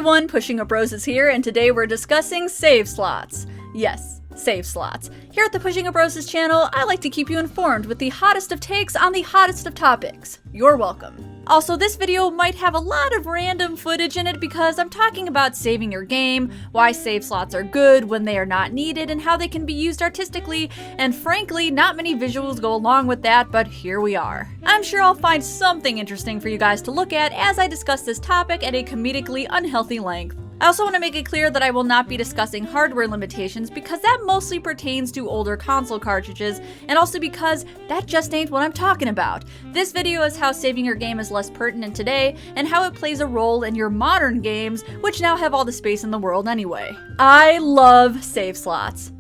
everyone, PushingUpRoses here, and today we're discussing save slots. Yes, save slots. Here at the PushingUpRoses channel, I like to keep you informed with the hottest of takes on the hottest of topics. You're welcome. Also, this video might have a lot of random footage in it because I'm talking about saving your game, why save slots are good when they are not needed, and how they can be used artistically, and frankly, not many visuals go along with that, but here we are. I'm sure I'll find something interesting for you guys to look at as I discuss this topic at a comedically unhealthy length. I also want to make it clear that I will not be discussing hardware limitations because that mostly pertains to older console cartridges, and also because that just ain't what I'm talking about. This video is how saving your game is less pertinent today, and how it plays a role in your modern games, which now have all the space in the world anyway. I love save slots.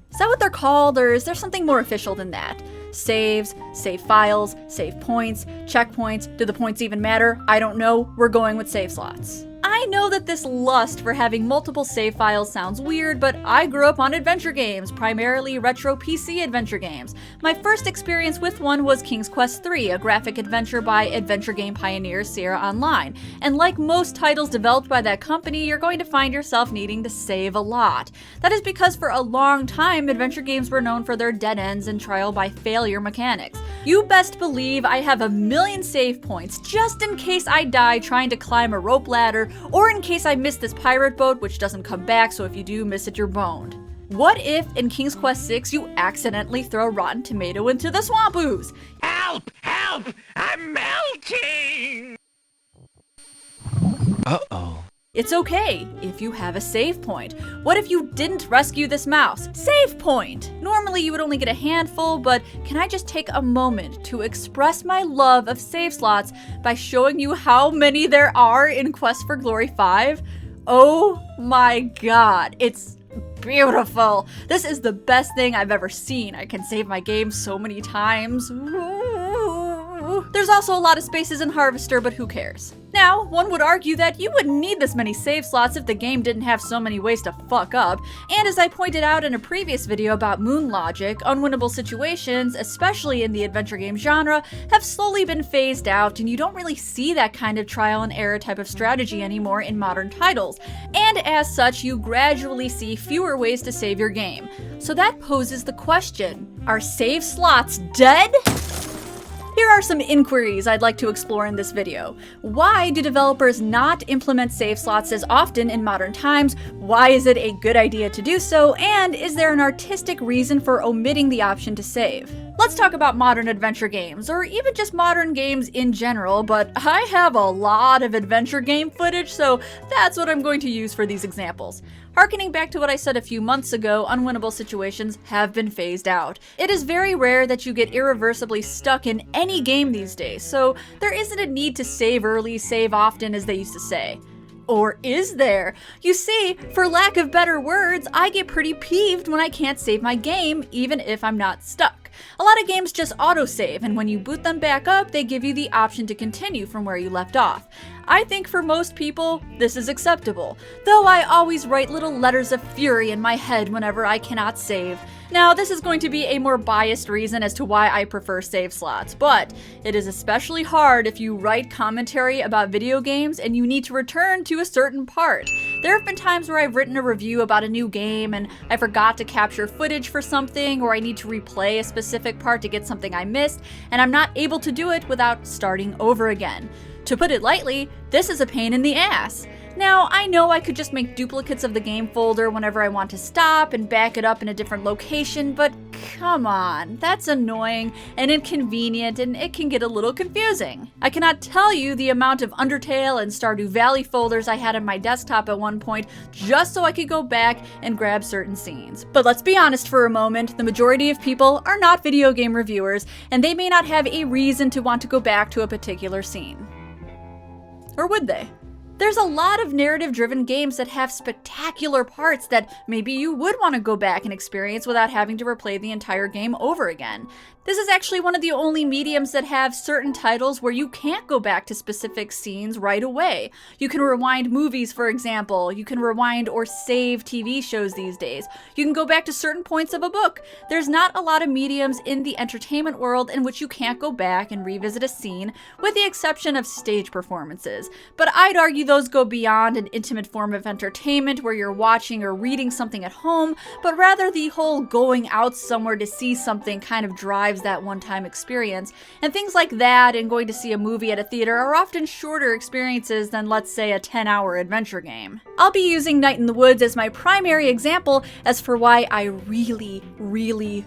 Is that what they're called, or is there something more official than that? Saves, save files, save points, checkpoints. Do the points even matter? I don't know. We're going with save slots. I know that this lust for having multiple save files sounds weird, but I grew up on adventure games, primarily retro PC adventure games. My first experience with one was King's Quest III, a graphic adventure by adventure game pioneer Sierra Online. And like most titles developed by that company, you're going to find yourself needing to save a lot. That is because for a long time, adventure games were known for their dead ends and trial by failure mechanics. You best believe I have a million save points just in case I die trying to climb a rope ladder, or in case I miss this pirate boat which doesn't come back, so if you do miss it, you're boned. What if in King's Quest VI you accidentally throw a rotten tomato into the swamp ooze? Help! Help! I'm melting! Uh-oh. It's okay if you have a save point. What if you didn't rescue this mouse? Save point! Normally you would only get a handful, but can I just take a moment to express my love of save slots by showing you how many there are in Quest for Glory 5? Oh my god, it's beautiful. This is the best thing I've ever seen. I can save my game so many times. There's also a lot of spaces in Harvester, but who cares? Now, one would argue that you wouldn't need this many save slots if the game didn't have so many ways to fuck up, and as I pointed out in a previous video about moon logic, unwinnable situations, especially in the adventure game genre, have slowly been phased out, and you don't really see that kind of trial and error type of strategy anymore in modern titles, and as such, you gradually see fewer ways to save your game. So that poses the question, are save slots dead? Here are some inquiries I'd like to explore in this video. Why do developers not implement save slots as often in modern times? Why is it a good idea to do so? And is there an artistic reason for omitting the option to save? Let's talk about modern adventure games, or even just modern games in general, but I have a lot of adventure game footage, so that's what I'm going to use for these examples. Harkening back to what I said a few months ago, unwinnable situations have been phased out. It is very rare that you get irreversibly stuck in any game these days, so there isn't a need to save early, save often as they used to say. Or is there? You see, for lack of better words, I get pretty peeved when I can't save my game, even if I'm not stuck. A lot of games just autosave, and when you boot them back up, they give you the option to continue from where you left off. I think for most people, this is acceptable, though I always write little letters of fury in my head whenever I cannot save. Now, this is going to be a more biased reason as to why I prefer save slots, but it is especially hard if you write commentary about video games and you need to return to a certain part. There have been times where I've written a review about a new game and I forgot to capture footage for something, or I need to replay a specific part to get something I missed, and I'm not able to do it without starting over again. To put it lightly, this is a pain in the ass. Now, I know I could just make duplicates of the game folder whenever I want to stop and back it up in a different location, but come on, that's annoying and inconvenient, and it can get a little confusing. I cannot tell you the amount of Undertale and Stardew Valley folders I had on my desktop at one point just so I could go back and grab certain scenes. But let's be honest for a moment, the majority of people are not video game reviewers, and they may not have a reason to want to go back to a particular scene. Or would they? There's a lot of narrative-driven games that have spectacular parts that maybe you would want to go back and experience without having to replay the entire game over again. This is actually one of the only mediums that have certain titles where you can't go back to specific scenes right away. You can rewind movies, for example. You can rewind or save TV shows these days. You can go back to certain points of a book. There's not a lot of mediums in the entertainment world in which you can't go back and revisit a scene, with the exception of stage performances. But I'd argue those go beyond an intimate form of entertainment where you're watching or reading something at home, but rather the whole going out somewhere to see something kind of drives that one-time experience. And things like that and going to see a movie at a theater are often shorter experiences than, let's say, a 10-hour adventure game. I'll be using Night in the Woods as my primary example as for why I really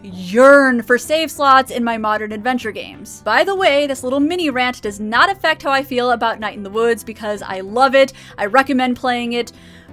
yearn for save slots in my modern adventure games. By the way, this little mini rant does not affect how I feel about Night in the Woods because I love it, I recommend playing it,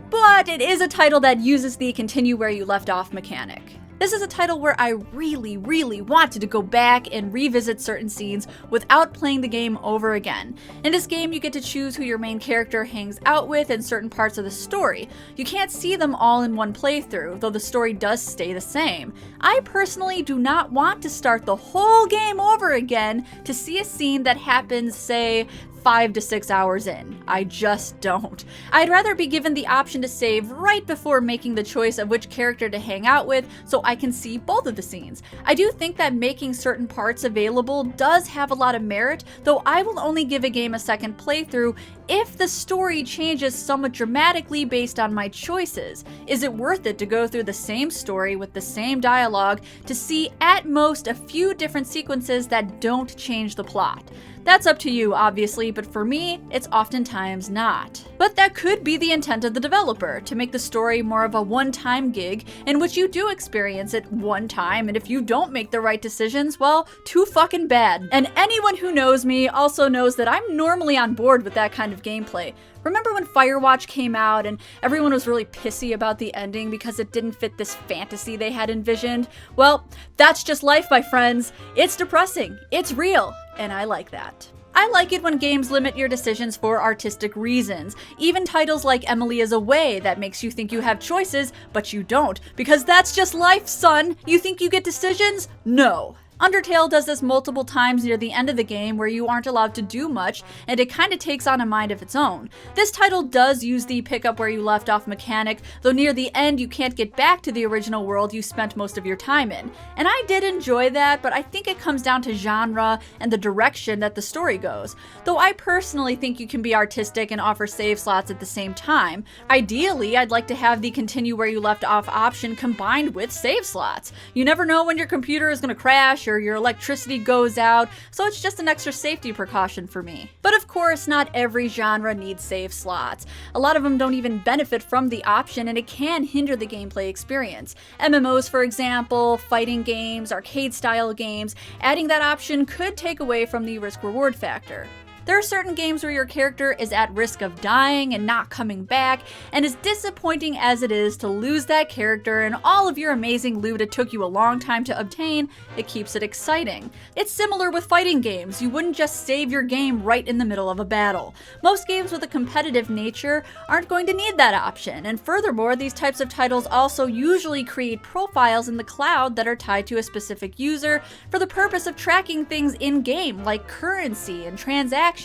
but it is a title that uses the continue where you left off mechanic. This is a title where I really wanted to go back and revisit certain scenes without playing the game over again. In this game, you get to choose who your main character hangs out with in certain parts of the story. You can't see them all in one playthrough, though the story does stay the same. I personally do not want to start the whole game over again to see a scene that happens, say, 5 to 6 hours in. I just don't. I'd rather be given the option to save right before making the choice of which character to hang out with so I can see both of the scenes. I do think that making certain parts available does have a lot of merit, though I will only give a game a second playthrough if the story changes somewhat dramatically based on my choices. Is it worth it to go through the same story with the same dialogue to see at most a few different sequences that don't change the plot? That's up to you, obviously, but for me, it's oftentimes not. But that could be the intent of the developer, to make the story more of a one-time gig in which you do experience it one time, and if you don't make the right decisions, well, too fucking bad. And anyone who knows me also knows that I'm normally on board with that kind of gameplay. Remember when Firewatch came out and everyone was really pissy about the ending because it didn't fit this fantasy they had envisioned? Well, that's just life, my friends. It's depressing, it's real, and I like that. I like it when games limit your decisions for artistic reasons. Even titles like Emily is Away that makes you think you have choices, but you don't, because that's just life, son. You think you get decisions? No. Undertale does this multiple times near the end of the game where you aren't allowed to do much, and it kinda takes on a mind of its own. This title does use the pick up where you left off mechanic, though near the end you can't get back to the original world you spent most of your time in. And I did enjoy that, but I think it comes down to genre and the direction that the story goes. Though I personally think you can be artistic and offer save slots at the same time. Ideally, I'd like to have the continue where you left off option combined with save slots. You never know when your computer is gonna crash or your electricity goes out, so it's just an extra safety precaution for me. But of course, not every genre needs save slots. A lot of them don't even benefit from the option, and it can hinder the gameplay experience. MMOs, for example, fighting games, arcade-style games, adding that option could take away from the risk-reward factor. There are certain games where your character is at risk of dying and not coming back, and as disappointing as it is to lose that character and all of your amazing loot it took you a long time to obtain, it keeps it exciting. It's similar with fighting games. You wouldn't just save your game right in the middle of a battle. Most games with a competitive nature aren't going to need that option, and furthermore, these types of titles also usually create profiles in the cloud that are tied to a specific user for the purpose of tracking things in-game, like currency and transactions.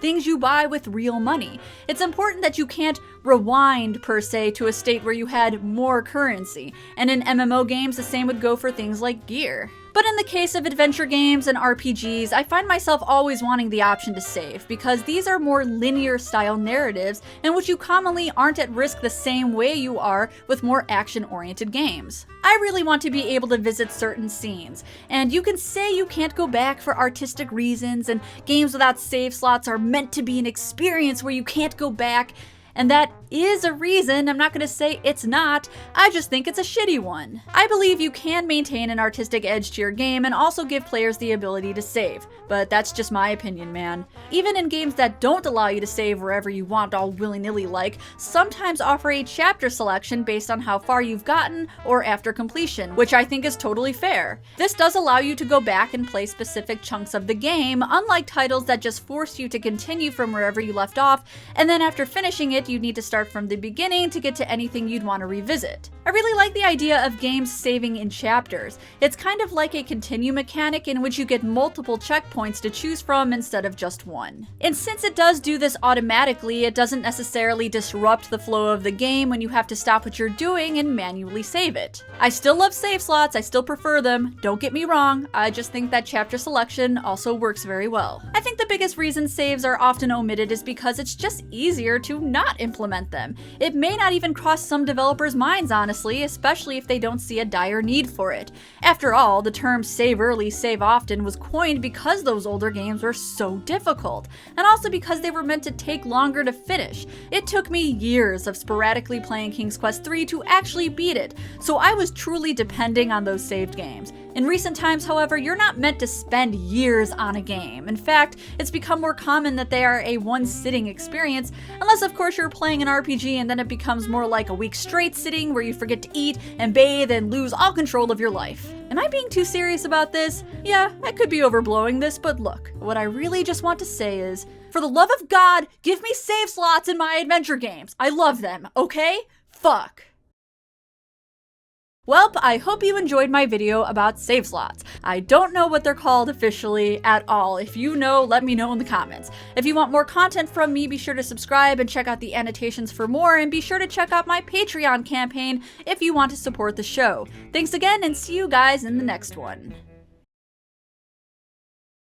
Things you buy with real money. It's important that you can't rewind, per se, to a state where you had more currency, and in MMO games the same would go for things like gear. But in the case of adventure games and RPGs, I find myself always wanting the option to save, because these are more linear style narratives in which you commonly aren't at risk the same way you are with more action-oriented games. I really want to be able to visit certain scenes, and you can say you can't go back for artistic reasons, and games without save slots are meant to be an experience where you can't go back, and that is a reason. I'm not going to say it's not, I just think it's a shitty one. I believe you can maintain an artistic edge to your game and also give players the ability to save, but that's just my opinion, man. Even in games that don't allow you to save wherever you want all willy-nilly like, sometimes offer a chapter selection based on how far you've gotten or after completion, which I think is totally fair. This does allow you to go back and play specific chunks of the game, unlike titles that just force you to continue from wherever you left off, and then after finishing it you need to start start from the beginning to get to anything you'd want to revisit. I really like the idea of games saving in chapters. It's kind of like a continue mechanic in which you get multiple checkpoints to choose from instead of just one. And since it does do this automatically, it doesn't necessarily disrupt the flow of the game when you have to stop what you're doing and manually save it. I still love save slots, I still prefer them, don't get me wrong, I just think that chapter selection also works very well. I think the biggest reason saves are often omitted is because it's just easier to not implement them. It may not even cross some developers' minds, honestly, especially if they don't see a dire need for it. After all, the term save early, save often was coined because those older games were so difficult, and also because they were meant to take longer to finish. It took me years of sporadically playing King's Quest III to actually beat it, so I was truly depending on those saved games. In recent times, however, you're not meant to spend years on a game. In fact, it's become more common that they are a one-sitting experience, unless of course you're playing an RPG and then it becomes more like a week straight sitting where you forget to eat and bathe and lose all control of your life. Am I being too serious about this? Yeah, I could be overblowing this, but look, what I really just want to say is, for the love of God, give me save slots in my adventure games. I love them, okay? Fuck. Welp, I hope you enjoyed my video about save slots. I don't know what they're called officially at all. If you know, let me know in the comments. If you want more content from me, be sure to subscribe and check out the annotations for more, and be sure to check out my Patreon campaign if you want to support the show. Thanks again, and see you guys in the next one.